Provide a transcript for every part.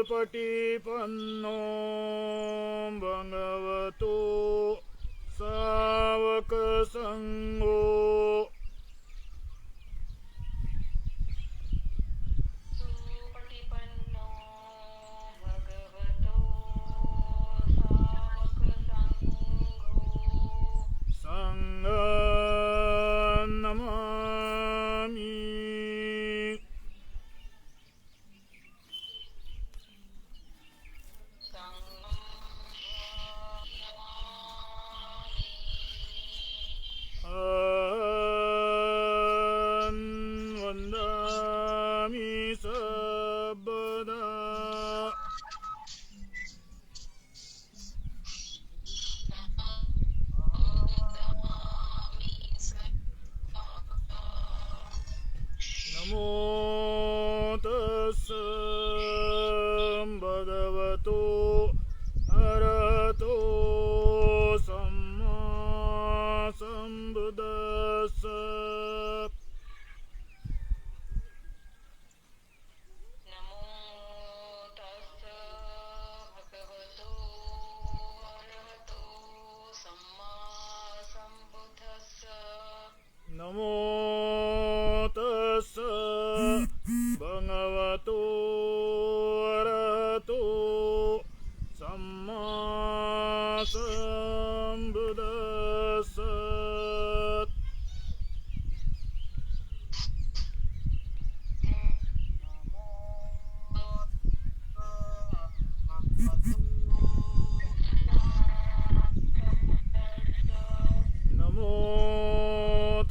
सुपटिपन्नो भगवतो सावकसङ्गो संඝं नमामि। वन्दामि सर्वदा नमो तस्स भगवतो अरहतो सम्मा सम्बुद्दस्स। नमो तस्स भगवतो अरहतो सम्मा सम्बुद्दस्स। नमो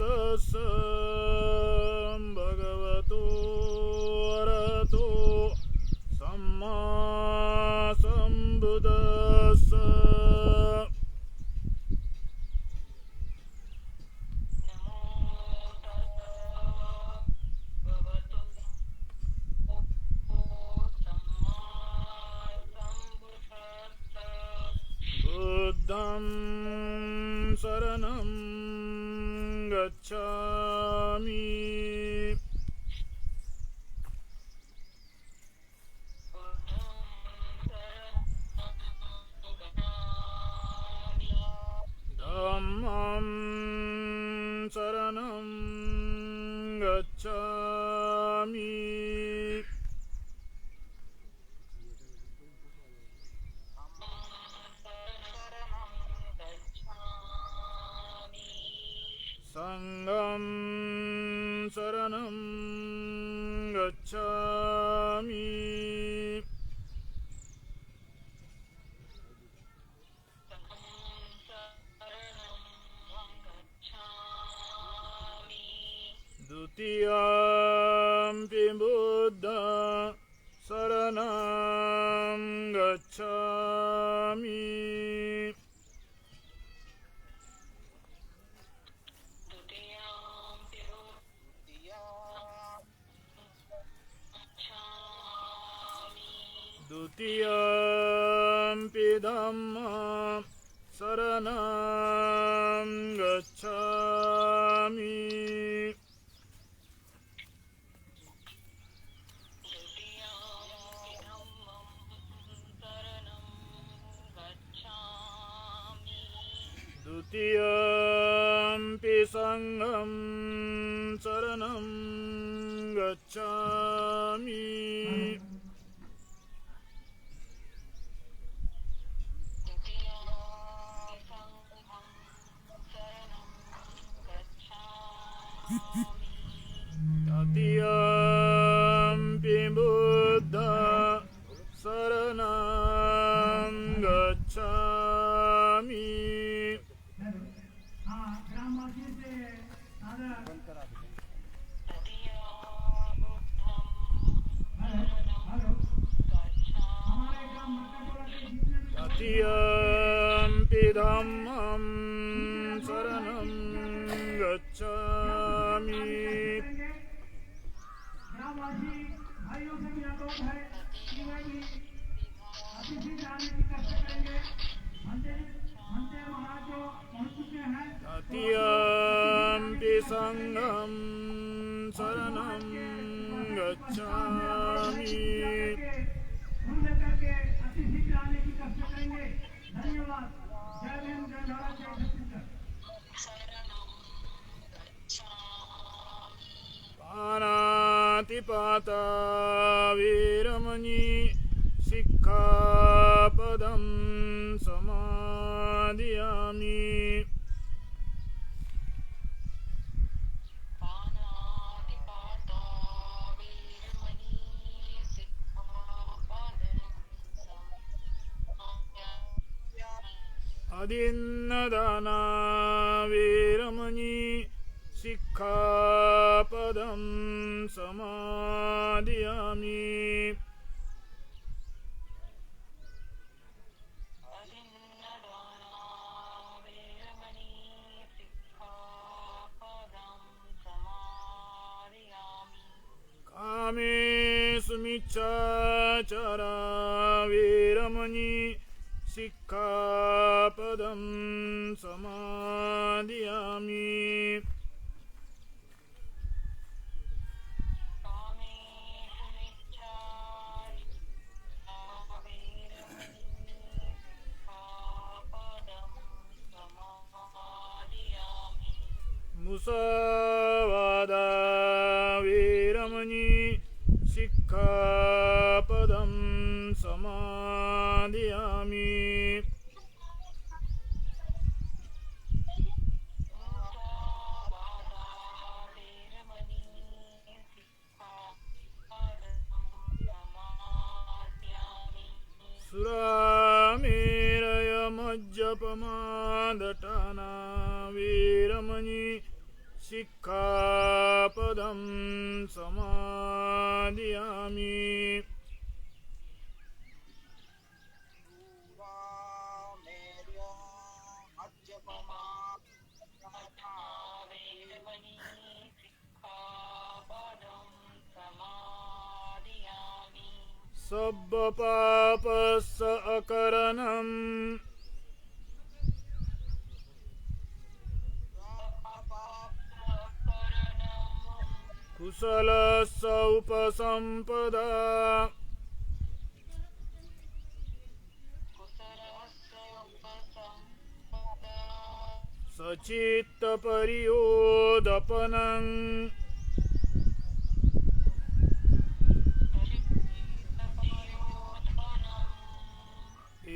तस्स भगवतो अरहतो सम्मा सम्बुद्दस्स। बुद्धं शरणं गच्छामि। धम्मं शरणं गच्छामि। संघं शरणं गच्छामि। द्वितीयम्पि बुद्धं शरणं गच्छामि। द्वितीयम्पि धम्मं शरणं गच्छामि। द्वितीयम्पि संघं शरणं गच्छामि। तृतीयम्पि बुद्धं शरणं गच्छामि। तृतीयम्पि धम्मं शरणं गच्छामि। भाइयों से भी अनुरोध है कि वे भी अतिथि जाने की कष्ट द्वितीयम्पि संघं शरणं गच्छामि। पानातिपाता वीरमणि सिक्खापदं समादियामि। अदिन्नदाना वीरमणि सिक्खापदं समादियामि। कामेषु मिच्छाचारा वीरमणि सिक्खापदं समादियामि। मुसावादा वीरमणि सिक्खापदं समादियामि। सुरामेरयमज्जपमादटाना वीरमणि सिक्खापदं समादियामि। सब्बपापस्य अकरणं कुशलस्य उपसम्पदा सचित्तपरियोदपनं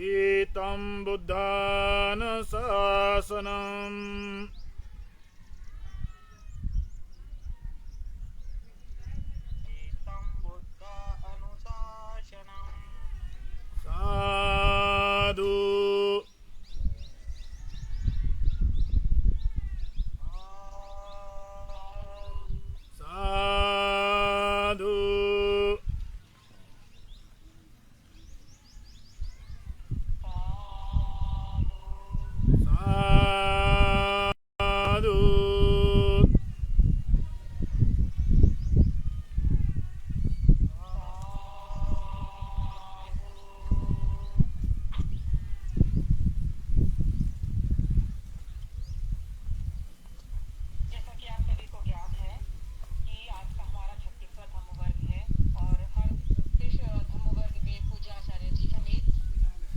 एतं बुद्धानुशासनम् साधु साधु साधु। जैसा कि आप सभी को ज्ञात है कि आज का हमारा 36वां धम्मवर्ग है और हर इस धम्मवर्ग में पूज्य आचार्य जी हमें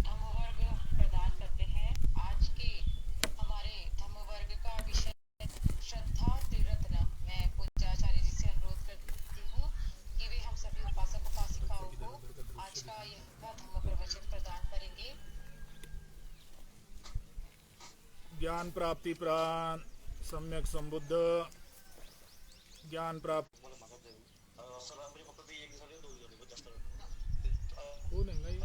धम्मवर्ग प्रदान करते हैं। आज के हमारे धम्मवर्ग का विषय श्रद्धा त्रिरत्न। मैं पूज्य आचार्य जी से अनुरोध करती हूँ कि वे हम सभी उपासक उपासिकाओं को आज का यह धम्म प्रवचन प्रदान करेंगे। ज्ञान प्राप्ति प्राण सम्यक संबुद्ध ज्ञान प्राप्त कोण आहे नाही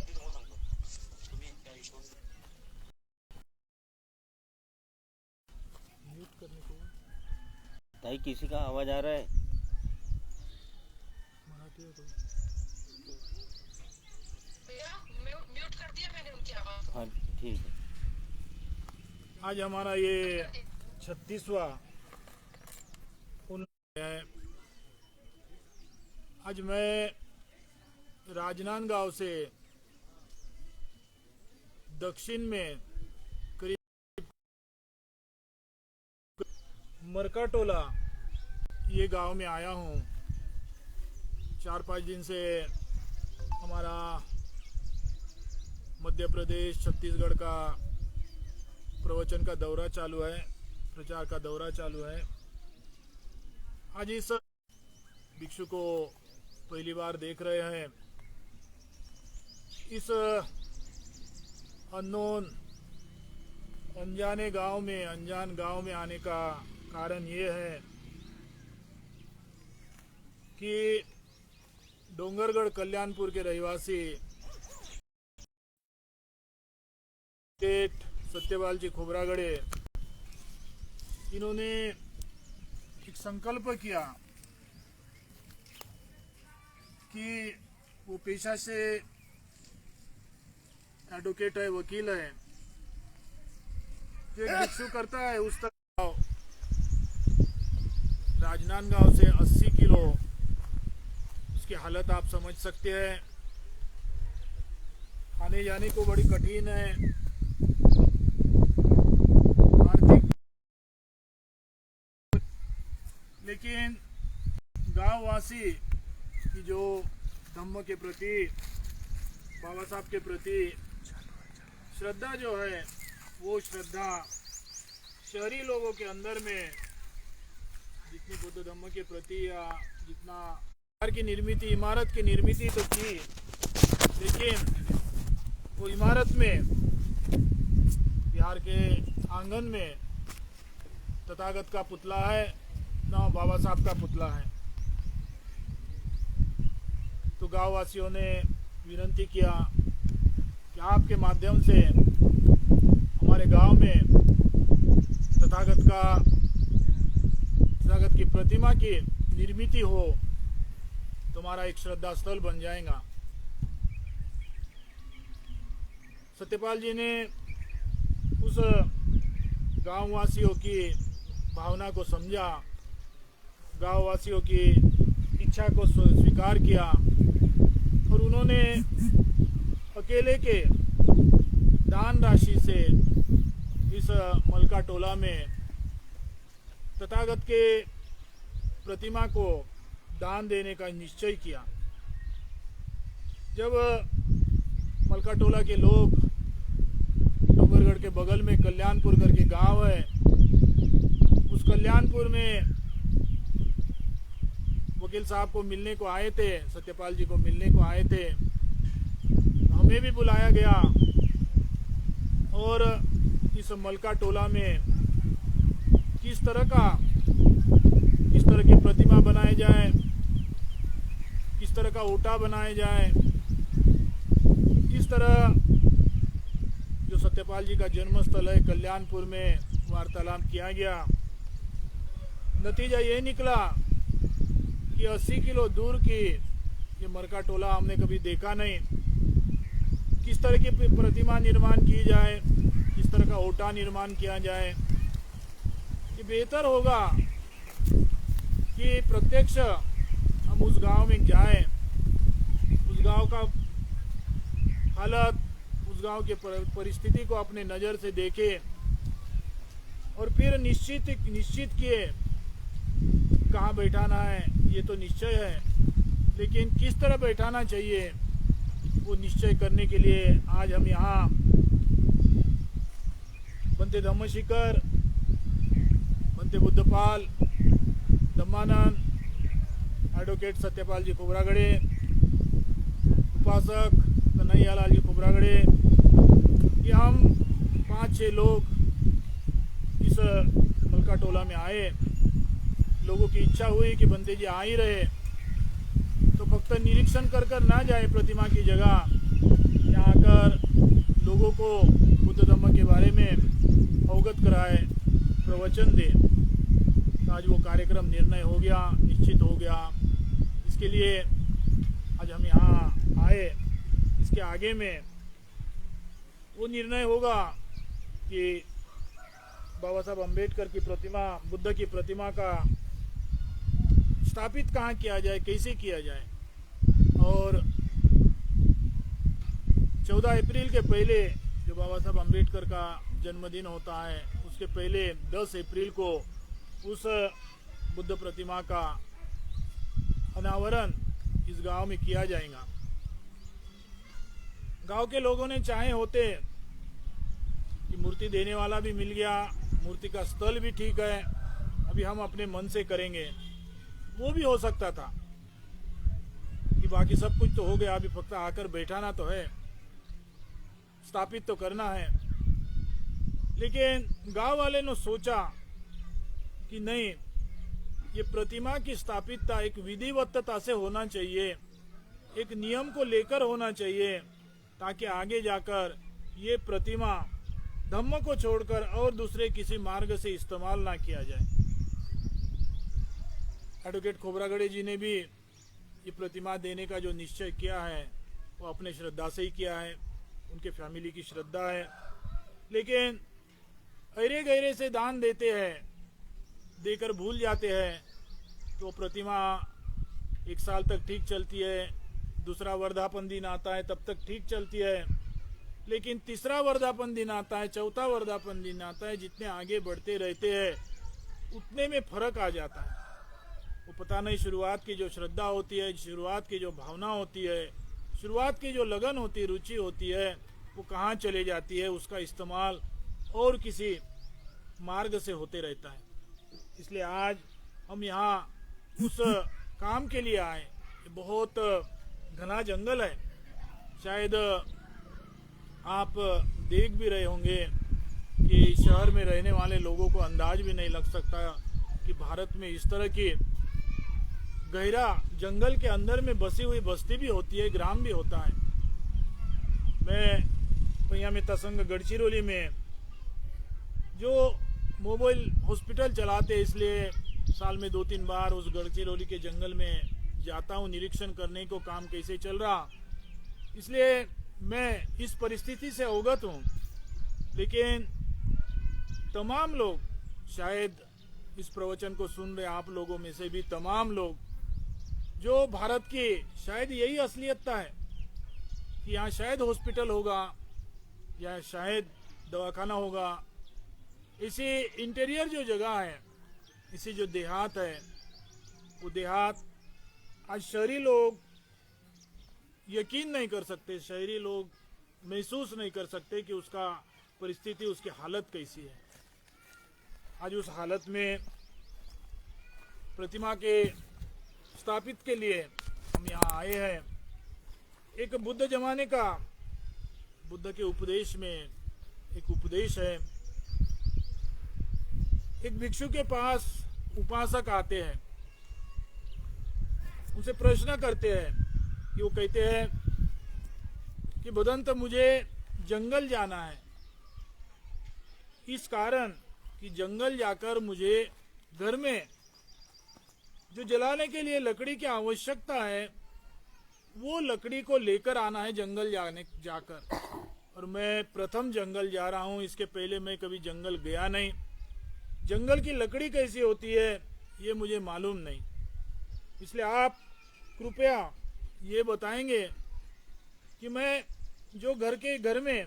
म्यूट करने को भाई किसी का आवाज आ रहा है? मराठी है तो भैया म्यूट कर दिया मैंने उनकी आवाज। हाँ ठीक है। आज हमारा ये 36वां है। आज मैं राजनांदगांव से दक्षिण में करीब मरकाटोला ये गांव में आया हूँ। 4-5 दिन से हमारा मध्य प्रदेश छत्तीसगढ़ का प्रवचन का दौरा चालू है, प्रचार का दौरा चालू है। आज इस भिक्षु को पहली बार देख रहे हैं। इस अनजान गांव में आने का कारण ये है कि डोंगरगढ़ कल्याणपुर के रहवासी सत्यपाल जी खोबरागड़े, इन्होंने एक संकल्प किया कि वो पेशा से एडवोकेट है, वकील है। जो एक भिक्षु करता है उस तक राजनांदगांव से 80 किलो, उसकी हालत आप समझ सकते हैं। आने जाने को बड़ी कठिन है। आर्थिक, लेकिन गांववासी की जो धम्म के प्रति, बाबा साहब के प्रति श्रद्धा जो है, वो श्रद्धा शहरी लोगों के अंदर में जितनी बुद्ध धम्म के प्रति या जितना की निर्मित, इमारत की निर्मित तो की, लेकिन वो इमारत में बिहार के आंगन में तथागत का पुतला है, ना बाबा साहब का पुतला है। तो गांव वासियों ने विनती किया कि आपके माध्यम से हमारे गांव में तथागत की प्रतिमा की निर्मित हो, तुम्हारा एक श्रद्धा स्थल बन जाएगा। सत्यपाल जी ने उस गांव वासियों की भावना को समझा, गांव वासियों की इच्छा को स्वीकार किया और उन्होंने अकेले के दान राशि से इस मलकाटोला में तथागत के प्रतिमा को दान देने का निश्चय किया। जब मलकाटोला के लोग, डोंगरगढ़ के बगल में कल्याणपुर करके गांव है, उस कल्याणपुर में वकील साहब को मिलने को आए थे, सत्यपाल जी को मिलने को आए थे। हमें भी बुलाया गया और इस मलकाटोला में किस तरह की प्रतिमा बनाए जाए, किस तरह का ओटा बनाया जाए, किस तरह जो सत्यपाल जी का जन्म स्थल है कल्याणपुर में वार्तालाप किया गया। नतीजा ये निकला कि 80 किलो दूर की ये मरकाटोला हमने कभी देखा नहीं। किस तरह की प्रतिमा निर्माण की जाए, किस तरह का ओटा निर्माण किया जाए, ये बेहतर होगा कि प्रत्यक्ष हम उस गांव में जाएं, उस गांव का हालत, उस गांव के परिस्थिति को अपने नज़र से देखें और फिर निश्चित किए कहाँ बैठाना है, ये तो निश्चय है, लेकिन किस तरह बैठाना चाहिए वो निश्चय करने के लिए आज हम यहाँ बनते धम्मशिखर, बनते बुद्धपाल, धम्मानंद, एडवोकेट सत्यपाल जी खोबरागड़े, उपासक कन्हैयालाल जी खोबरागड़े, ये हम 5-6 लोग इस मलकाटोला में आए। लोगों की इच्छा हुई कि बंदे जी आ ही रहे तो फक्त निरीक्षण कर ना जाए प्रतिमा की जगह, यहाँ आकर लोगों को बुद्ध धम्म के बारे में अवगत कराए, प्रवचन दे। तो आज वो कार्यक्रम निर्णय हो गया, निश्चित हो गया। इसके लिए आज हम यहाँ आए। इसके आगे में वो निर्णय होगा कि बाबा साहब अम्बेडकर की प्रतिमा, बुद्ध की प्रतिमा का स्थापित कहाँ किया जाए, कैसे किया जाए। और 14 अप्रैल के पहले जो बाबा साहब अम्बेडकर का जन्मदिन होता है, उसके पहले 10 अप्रैल को उस बुद्ध प्रतिमा का अनावरण इस गांव में किया जाएगा। गांव के लोगों ने चाहे होते कि मूर्ति देने वाला भी मिल गया, मूर्ति का स्थल भी ठीक है, अभी हम अपने मन से करेंगे, वो भी हो सकता था कि बाकी सब कुछ तो हो गया, अभी फक्त आकर बैठाना तो है, स्थापित तो करना है। लेकिन गांव वाले ने सोचा कि नहीं, ये प्रतिमा की स्थापितता एक विधिवत्ता से होना चाहिए, एक नियम को लेकर होना चाहिए, ताकि आगे जाकर ये प्रतिमा धम्म को छोड़कर और दूसरे किसी मार्ग से इस्तेमाल ना किया जाए। एडवोकेट खोबरागड़े जी ने भी ये प्रतिमा देने का जो निश्चय किया है वो अपने श्रद्धा से ही किया है, उनके फैमिली की श्रद्धा है। लेकिन अरे गहरे से दान देते हैं, देकर भूल जाते हैं, तो प्रतिमा एक साल तक ठीक चलती है, दूसरा वर्धापन दिन आता है तब तक ठीक चलती है, लेकिन तीसरा वर्धापन दिन आता है, चौथा वर्धापन दिन आता है, जितने आगे बढ़ते रहते हैं उतने में फर्क आ जाता है। वो पता नहीं शुरुआत की जो श्रद्धा होती है, शुरुआत की जो भावना होती है, शुरुआत की जो लगन होती है, रुचि होती है, वो कहाँ चले जाती है, उसका इस्तेमाल और किसी मार्ग से होते रहता है। इसलिए आज हम यहाँ उस काम के लिए आए। बहुत घना जंगल है, शायद आप देख भी रहे होंगे कि शहर में रहने वाले लोगों को अंदाज भी नहीं लग सकता कि भारत में इस तरह की गहरा जंगल के अंदर में बसी हुई बस्ती भी होती है, ग्राम भी होता है। मैं भैया में तसंग गढ़चिरौली में जो मोबाइल हॉस्पिटल चलाते, इसलिए साल में 2-3 बार उस गढ़चिरौली के जंगल में जाता हूँ निरीक्षण करने को, काम कैसे चल रहा, इसलिए मैं इस परिस्थिति से अवगत हूँ। लेकिन तमाम लोग, शायद इस प्रवचन को सुन रहे आप लोगों में से भी तमाम लोग, जो भारत की शायद यही असलियतता है कि यहाँ शायद हॉस्पिटल होगा या शायद दवाखाना होगा, इसी इंटीरियर जो जगह है, इसी जो देहात है, वो देहात आज शहरी लोग यकीन नहीं कर सकते, शहरी लोग महसूस नहीं कर सकते कि उसका परिस्थिति, उसकी हालत कैसी है। आज उस हालत में प्रतिमा के स्थापित के लिए हम यहाँ आए हैं। एक बुद्ध जमाने का, बुद्ध के उपदेश में एक उपदेश है। एक भिक्षु के पास उपासक आते हैं, उनसे प्रश्न करते हैं कि वो कहते हैं कि भदंत मुझे जंगल जाना है, इस कारण कि जंगल जाकर मुझे घर में जो जलाने के लिए लकड़ी की आवश्यकता है वो लकड़ी को लेकर आना है जंगल जाकर, और मैं प्रथम जंगल जा रहा हूँ, इसके पहले मैं कभी जंगल गया नहीं, जंगल की लकड़ी कैसी होती है ये मुझे मालूम नहीं, इसलिए आप कृपया ये बताएंगे कि मैं जो घर में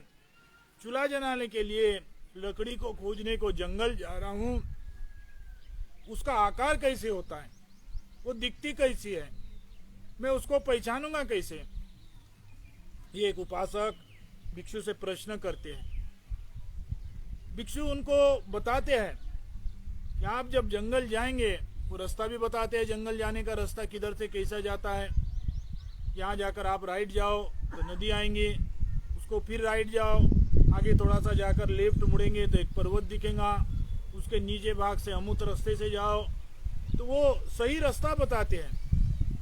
चूल्हा जलाने के लिए लकड़ी को खोजने को जंगल जा रहा हूँ, उसका आकार कैसे होता है, वो दिखती कैसी है, मैं उसको पहचानूंगा कैसे। ये एक उपासक भिक्षु से प्रश्न करते हैं। भिक्षु उनको बताते हैं कि आप जब जंगल जाएंगे, वो रास्ता भी बताते हैं, जंगल जाने का रास्ता किधर से कैसा जाता है। यहाँ जाकर आप राइट जाओ तो नदी आएंगी, उसको फिर राइट जाओ, आगे थोड़ा सा जाकर लेफ्ट मुड़ेंगे तो एक पर्वत दिखेगा, उसके नीचे भाग से अमुत रास्ते से जाओ, तो वो सही रास्ता बताते हैं।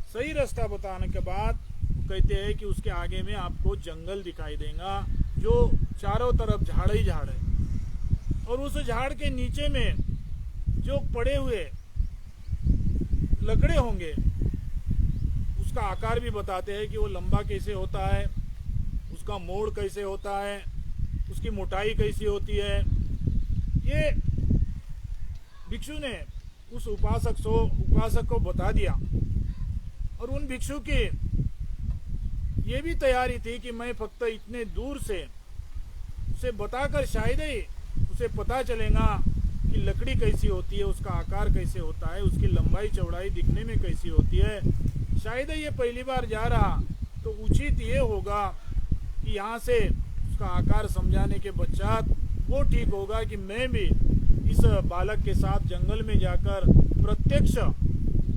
सही रास्ता बताने के बाद वो कहते हैं कि उसके आगे में आपको जंगल दिखाई देगा जो चारों तरफ झाड़ ही झाड़ है, और उस झाड़ के नीचे में जो पड़े हुए लकड़े होंगे उसका आकार भी बताते हैं कि वो लंबा कैसे होता है, उसका मोड़ कैसे होता है, उसकी मोटाई कैसी होती है। ये भिक्षु ने उस उपासक को बता दिया, और उन भिक्षु की ये भी तैयारी थी कि मैं फक्त इतने दूर से उसे बताकर शायद ही उसे पता चलेगा कि लकड़ी कैसी होती है, उसका आकार कैसे होता है, उसकी लंबाई चौड़ाई दिखने में कैसी होती है। शायद ये पहली बार जा रहा तो उचित ये होगा कि यहाँ से उसका आकार समझाने के पश्चात वो ठीक होगा कि मैं भी इस बालक के साथ जंगल में जाकर प्रत्यक्ष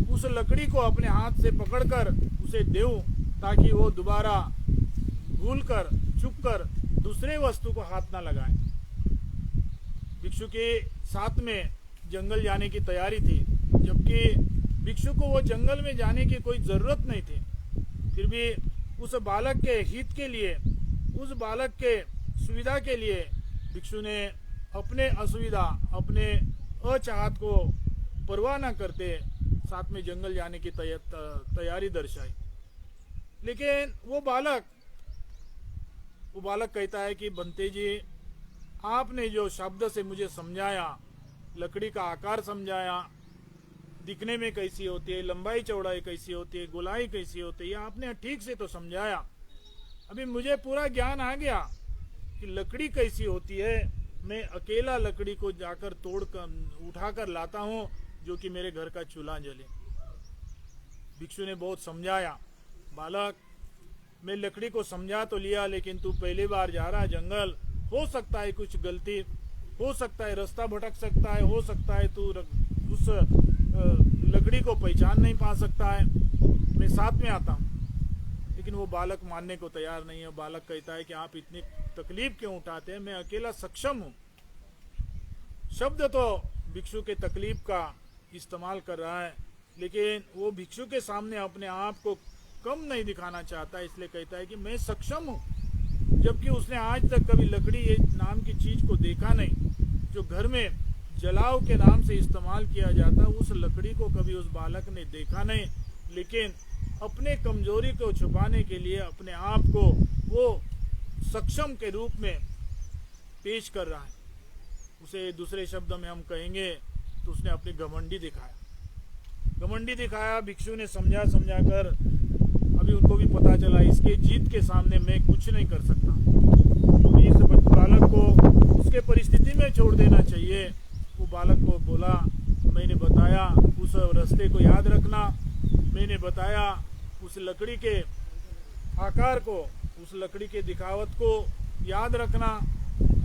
उस लकड़ी को अपने हाथ से पकड़कर उसे देऊं, ताकि वो दोबारा भूलकर चुपकर दूसरे वस्तु को हाथ ना लगाए। भिक्षु के साथ में जंगल जाने की तैयारी थी, जबकि भिक्षु को वो जंगल में जाने की कोई जरूरत नहीं थी। फिर भी उस बालक के हित के लिए, उस बालक के सुविधा के लिए भिक्षु ने अपने असुविधा, अपने अचाहत को परवाह न करते साथ में जंगल जाने की तैयारी दर्शाई। लेकिन वो बालक कहता है कि बंते जी, आपने जो शब्द से मुझे समझाया, लकड़ी का आकार समझाया, दिखने में कैसी होती है, लंबाई चौड़ाई कैसी होती है, गोलाई कैसी होती है, आपने ठीक से तो समझाया। अभी मुझे पूरा ज्ञान आ गया कि लकड़ी कैसी होती है। मैं अकेला लकड़ी को जाकर उठाकर लाता हूँ, जो कि मेरे घर का चूल्हा जले। भिक्षु ने बहुत समझाया, बालक, मैं लकड़ी को समझा तो लिया, लेकिन तू पहली बार जा रहा जंगल, हो सकता है कुछ गलती, हो सकता है रास्ता भटक सकता है, हो सकता है तू उस लकड़ी को पहचान नहीं पा सकता है, मैं साथ में आता हूँ। लेकिन वो बालक मानने को तैयार नहीं है। बालक कहता है कि आप इतनी तकलीफ क्यों उठाते हैं, मैं अकेला सक्षम हूँ। शब्द तो भिक्षु के तकलीफ का इस्तेमाल कर रहा है, लेकिन वो भिक्षु के सामने अपने आप को कम नहीं दिखाना चाहता, इसलिए कहता है कि मैं सक्षम हूँ, जबकि उसने आज तक कभी लकड़ी ये नाम की चीज को देखा नहीं, जो घर में जलाव के नाम से इस्तेमाल किया जाता, उस लकड़ी को कभी उस बालक ने देखा नहीं। लेकिन अपने कमजोरी को छुपाने के लिए अपने आप को वो सक्षम के रूप में पेश कर रहा है। उसे दूसरे शब्द में हम कहेंगे तो उसने अपनी घमंडी दिखाया। भिक्षु ने समझा कर अभी उनको भी पता चला, इसके जीत के सामने मैं कुछ नहीं कर सकता, अभी इस बालक को उसके परिस्थिति में छोड़ देना चाहिए। वो बालक को बोला, मैंने बताया उस रास्ते को याद रखना, मैंने बताया उस लकड़ी के आकार को, उस लकड़ी के दिखावत को याद रखना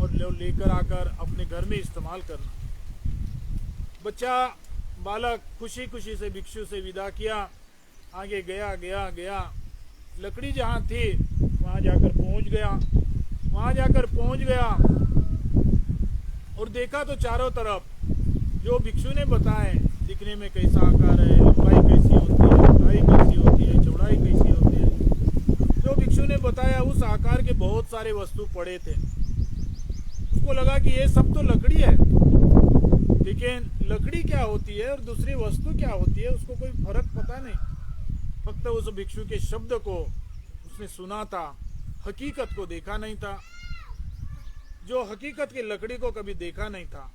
और लेकर आकर अपने घर में इस्तेमाल करना। बच्चा बालक खुशी खुशी से भिक्षु से विदा किया, आगे गया, लकड़ी जहाँ थी वहाँ जाकर पहुँच गया और देखा तो चारों तरफ जो भिक्षु ने बताए, दिखने में कैसा आकार है, लंबाई कैसी होती है, मोटाई कैसी होती है, चौड़ाई कैसी होती है, जो भिक्षु ने बताया उस आकार के बहुत सारे वस्तु पड़े थे। उसको लगा कि ये सब तो लकड़ी है, लेकिन लकड़ी क्या होती है और दूसरी वस्तु क्या होती है उसको कोई फर्क पता नहीं। फक्त उस भिक्षु के शब्द को उसने सुना था, हकीकत को देखा नहीं था। जो हकीकत की लकड़ी को कभी देखा नहीं था,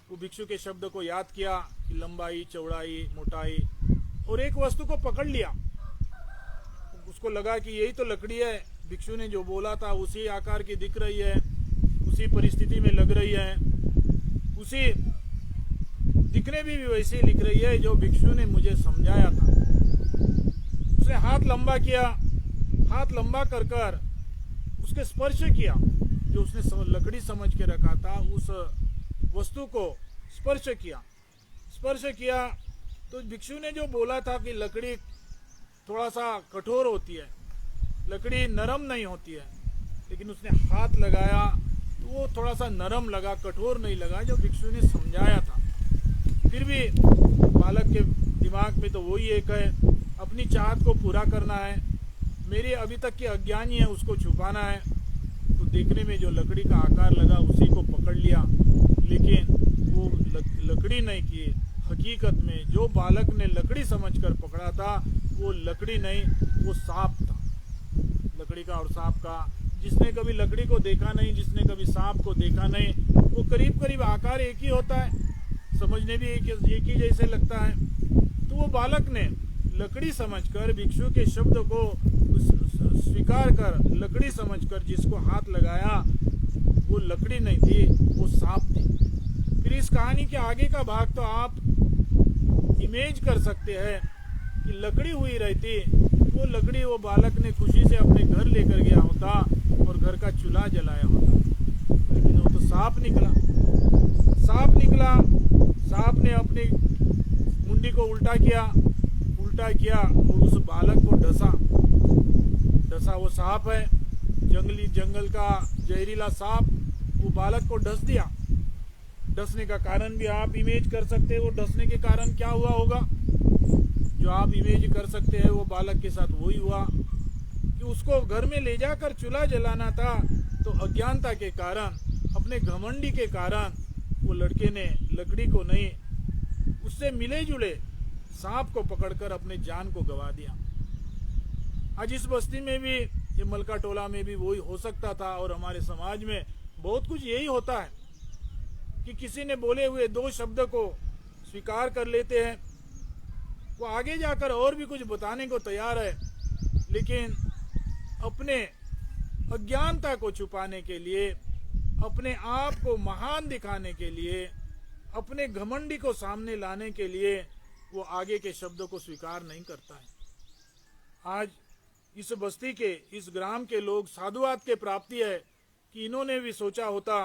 वो भिक्षु के शब्द को याद किया कि लंबाई, चौड़ाई, मोटाई, और एक वस्तु को पकड़ लिया। उसको लगा कि यही तो लकड़ी है, भिक्षु ने जो बोला था उसी आकार की दिख रही है, उसी परिस्थिति में लग रही है, उसी दिखने भी वैसी लिख रही है जो भिक्षु ने मुझे समझाया था। उसने हाथ लंबा किया, हाथ लंबा कर उसके स्पर्श किया, जो उसने लकड़ी समझ के रखा था उस वस्तु को स्पर्श किया तो भिक्षु ने जो बोला था कि लकड़ी थोड़ा सा कठोर होती है, लकड़ी नरम नहीं होती है, लेकिन उसने हाथ लगाया तो वो थोड़ा सा नरम लगा, कठोर नहीं लगा, जो भिक्षु ने समझाया था। फिर भी बालक के दिमाग में तो वही एक है, अपनी चाहत को पूरा करना है, मेरी अभी तक की अज्ञानी है उसको छुपाना है। तो देखने में जो लकड़ी का आकार लगा उसी को पकड़ लिया, लेकिन वो लकड़ी नहीं की, हकीकत में जो बालक ने लकड़ी समझकर पकड़ा था वो लकड़ी नहीं, वो सांप था। लकड़ी का और सांप का, जिसने कभी लकड़ी को देखा नहीं, जिसने कभी सांप को देखा नहीं, वो करीब करीब आकार एक ही होता है, समझने भी एक ही जैसे लगता है। तो वो बालक ने लकड़ी समझकर, भिक्षु के शब्द को स्वीकार कर, लकड़ी समझकर जिसको हाथ लगाया वो लकड़ी नहीं थी, वो सांप थी। फिर फिर इस कहानी के आगे का भाग तो आप इमेज कर सकते हैं कि लकड़ी हुई रहती, वो लकड़ी वो बालक ने खुशी से अपने घर लेकर गया होता और घर का चूल्हा जलाया होता, लेकिन वो तो सांप निकला। सांप ने अपनी मुंडी को उल्टा किया और उस बालक को डसा। वो सांप है, जंगल का जहरीला सांप, वो बालक को डस दिया। डसने का कारण भी आप इमेज कर सकते हैं। वो डसने के कारण क्या हुआ होगा, जो आप इमेज कर सकते हैं वो बालक के साथ वही हुआ कि उसको घर में ले जाकर चूल्हा जलाना था, तो अज्ञानता के कारण, अपने घमंडी के कारण वो लड़के ने लकड़ी को नहीं, उससे मिले जुले सांप को पकड़कर अपने जान को गवा दिया। आज इस बस्ती में भी, ये मलका टोला में भी वही हो सकता था, और हमारे समाज में बहुत कुछ यही होता है कि किसी ने बोले हुए 2 शब्द को स्वीकार कर लेते हैं, वो आगे जाकर और भी कुछ बताने को तैयार है, लेकिन अपने अज्ञानता को छुपाने के लिए, अपने आप को महान दिखाने के लिए, अपने घमंडी को सामने लाने के लिए वो आगे के शब्दों को स्वीकार नहीं करता है। आज इस बस्ती के, इस ग्राम के लोग साधुवाद के प्राप्ति है कि इन्होंने भी सोचा होता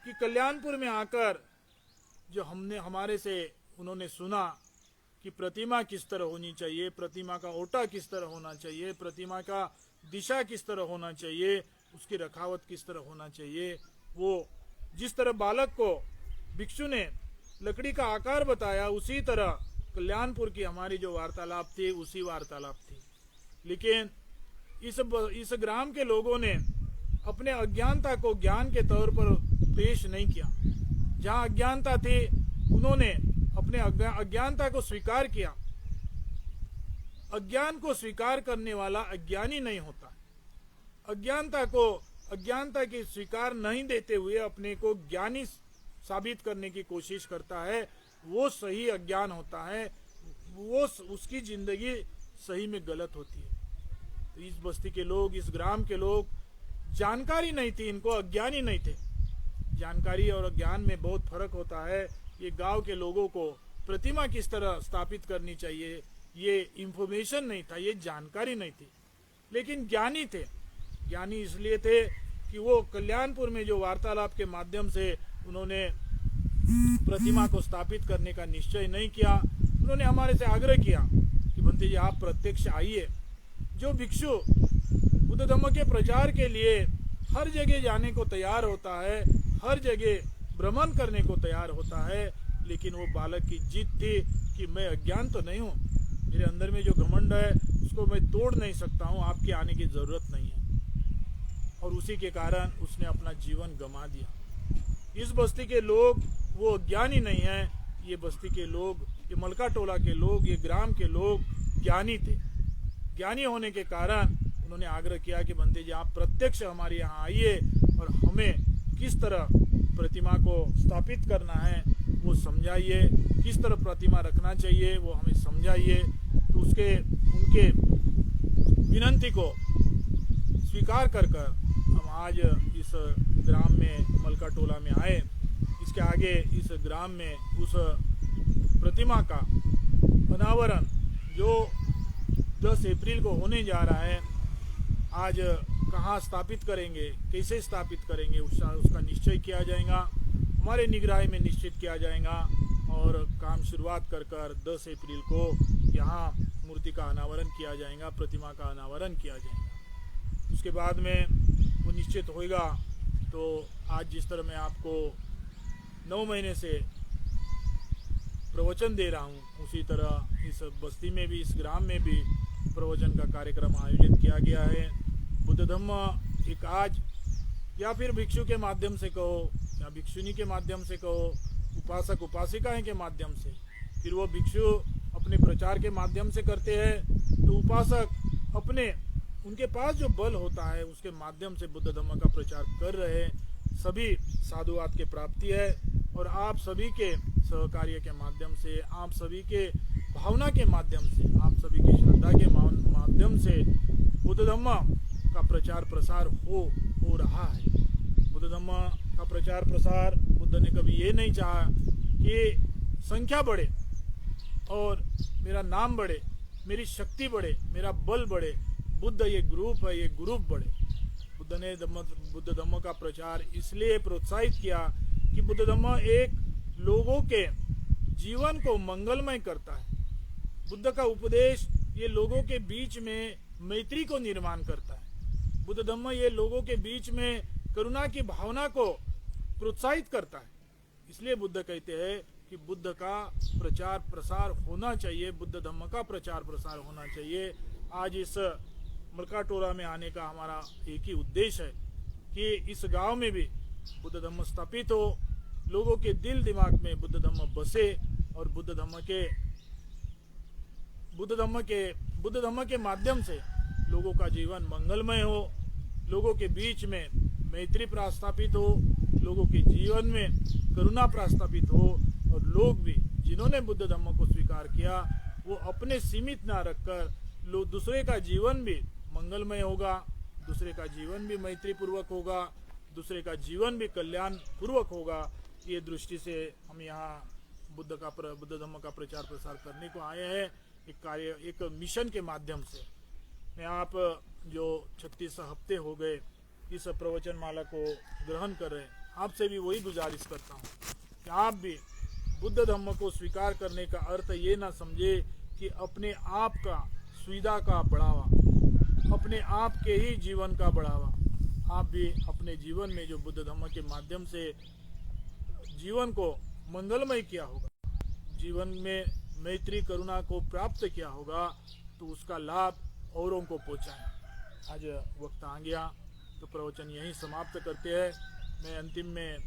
कि कल्याणपुर में आकर जो हमारे से उन्होंने सुना कि प्रतिमा किस तरह होनी चाहिए, प्रतिमा का ओटा किस तरह होना चाहिए, प्रतिमा का दिशा किस तरह होना चाहिए, उसकी रखावट किस तरह होना चाहिए, वो जिस तरह बालक को भिक्षु ने लकड़ी का आकार बताया, उसी तरह कल्याणपुर की हमारी जो वार्तालाप थी उसी वार्तालाप थी। लेकिन इस ग्राम के लोगों ने अपने अज्ञानता को ज्ञान के तौर पर पेश नहीं किया। जहां अज्ञानता थी उन्होंने अपने अज्ञानता को स्वीकार किया। अज्ञान को स्वीकार करने वाला अज्ञानी नहीं होता। अज्ञानता की स्वीकार नहीं देते हुए अपने को ज्ञानी साबित करने की कोशिश करता है, वो सही अज्ञान होता है, वो उसकी जिंदगी सही में गलत होती है। तो इस बस्ती के लोग, इस ग्राम के लोग, जानकारी नहीं थी, इनको अज्ञानी नहीं थे। जानकारी और अज्ञान में बहुत फर्क होता है। ये गांव के लोगों को प्रतिमा किस तरह स्थापित करनी चाहिए, ये इंफॉर्मेशन नहीं था, ये जानकारी नहीं थी। लेकिन ज्ञानी थे। ज्ञानी इसलिए थे कि वो कल्याणपुर में जो वार्तालाप के माध्यम से उन्होंने प्रतिमा को स्थापित करने का निश्चय नहीं किया। उन्होंने हमारे से आग्रह किया कि बंते जी आप प्रत्यक्ष आइए। जो भिक्षु बुद्ध धम्म के प्रचार के लिए हर जगह जाने को तैयार होता है, हर जगह भ्रमण करने को तैयार होता है, लेकिन वो बालक की जिद थी कि मैं अज्ञान तो नहीं हूँ, मेरे अंदर में जो घमंड है उसको मैं तोड़ नहीं सकता हूँ, आपके आने की जरूरत नहीं है। और उसी के कारण उसने अपना जीवन गंवा दिया। इस बस्ती के लोग वो ज्ञानी नहीं है, ये बस्ती के लोग, ये मलका टोला के लोग, ये ग्राम के लोग ज्ञानी थे। ज्ञानी होने के कारण उन्होंने आग्रह किया कि बंते जी आप प्रत्यक्ष हमारे यहाँ आइए और हमें किस तरह प्रतिमा को स्थापित करना है वो समझाइए, किस तरह प्रतिमा रखना चाहिए वो हमें समझाइए। तो उनके विनंती को स्वीकार कर हम आज इस ग्राम में, मलका टोला में आए। इसके आगे इस ग्राम में उस प्रतिमा का अनावरण जो 10 अप्रैल को होने जा रहा है, आज कहाँ स्थापित करेंगे, कैसे स्थापित करेंगे, उसका निश्चय किया जाएगा, हमारे निगरानी में निश्चित किया जाएगा और काम शुरुआत कर 10 अप्रैल को यहाँ मूर्ति का अनावरण किया जाएगा, प्रतिमा का अनावरण किया जाएगा। उसके बाद में वो निश्चित होएगा। तो आज जिस तरह मैं आपको 9 महीने से प्रवचन दे रहा हूँ, उसी तरह इस बस्ती में भी, इस ग्राम में भी प्रवचन का कार्यक्रम आयोजित किया गया है। बुद्ध धम्म एक आज या फिर भिक्षु के माध्यम से कहो या भिक्षुनी के माध्यम से कहो, उपासक उपासिकाएं के माध्यम से, फिर वो भिक्षु अपने प्रचार के माध्यम से करते हैं, तो उपासक अपने उनके पास जो बल होता है उसके माध्यम से बुद्ध धम्म का प्रचार कर रहे हैं। सभी साधुवाद की प्राप्ति है और आप सभी के सहकार्य के माध्यम से, आप सभी के भावना के माध्यम से, आप सभी की श्रद्धा के माध्यम से बुद्ध धम्म का प्रचार प्रसार हो रहा है। बुद्ध धम्म का प्रचार प्रसार, बुद्ध ने कभी ये नहीं चाहा कि संख्या बढ़े और मेरा नाम बढ़े, मेरी शक्ति बढ़े, मेरा बल बढ़े, बुद्ध ये ग्रुप है, ये ग्रुप बढ़े। बुद्ध ने बुद्ध धम्म का प्रचार इसलिए प्रोत्साहित किया कि बुद्ध धम्म एक लोगों के जीवन को मंगलमय करता है। बुद्ध का उपदेश ये लोगों के बीच में मैत्री को निर्माण करता है। बुद्ध धम्म ये लोगों के बीच में करुणा की भावना को प्रोत्साहित करता है। इसलिए बुद्ध कहते हैं कि बुद्ध का प्रचार प्रसार होना चाहिए, बुद्ध धम्म का प्रचार प्रसार होना चाहिए। आज इस मलकाटोरा में आने का हमारा एक ही उद्देश्य है कि इस गांव में भी बुद्ध धम्म स्थापित हो, लोगों के दिल दिमाग में बुद्ध धम्म बसे और बुद्ध धम्म के माध्यम से लोगों का जीवन मंगलमय हो, लोगों के बीच में मैत्री प्रस्थापित हो, लोगों के जीवन में करुणा प्रस्थापित हो और लोग भी जिन्होंने बुद्ध धम्म को स्वीकार किया वो अपने सीमित ना रखकर दूसरे का जीवन भी मंगलमय होगा, दूसरे का जीवन भी मैत्री पूर्वक होगा, दूसरे का जीवन भी कल्याण पूर्वक होगा। ये दृष्टि से हम यहाँ बुद्ध धम्म का प्रचार प्रसार करने को आए हैं, एक मिशन के माध्यम से। मैं आप जो 36 हफ्ते हो गए इस प्रवचन माला को ग्रहण कर रहे हैं, आपसे भी वही गुजारिश करता हूँ कि आप भी बुद्ध धम्म को स्वीकार करने का अर्थ ये ना समझे कि अपने आप का सुविधा का बढ़ावा, अपने आप के ही जीवन का बढ़ावा। आप भी अपने जीवन में जो बुद्ध धम्म के माध्यम से जीवन को मंगलमय किया होगा, जीवन में मैत्री करुणा को प्राप्त किया होगा, तो उसका लाभ औरों को पहुंचाएं। आज वक्त आ गया तो प्रवचन यहीं समाप्त करते हैं। मैं अंतिम में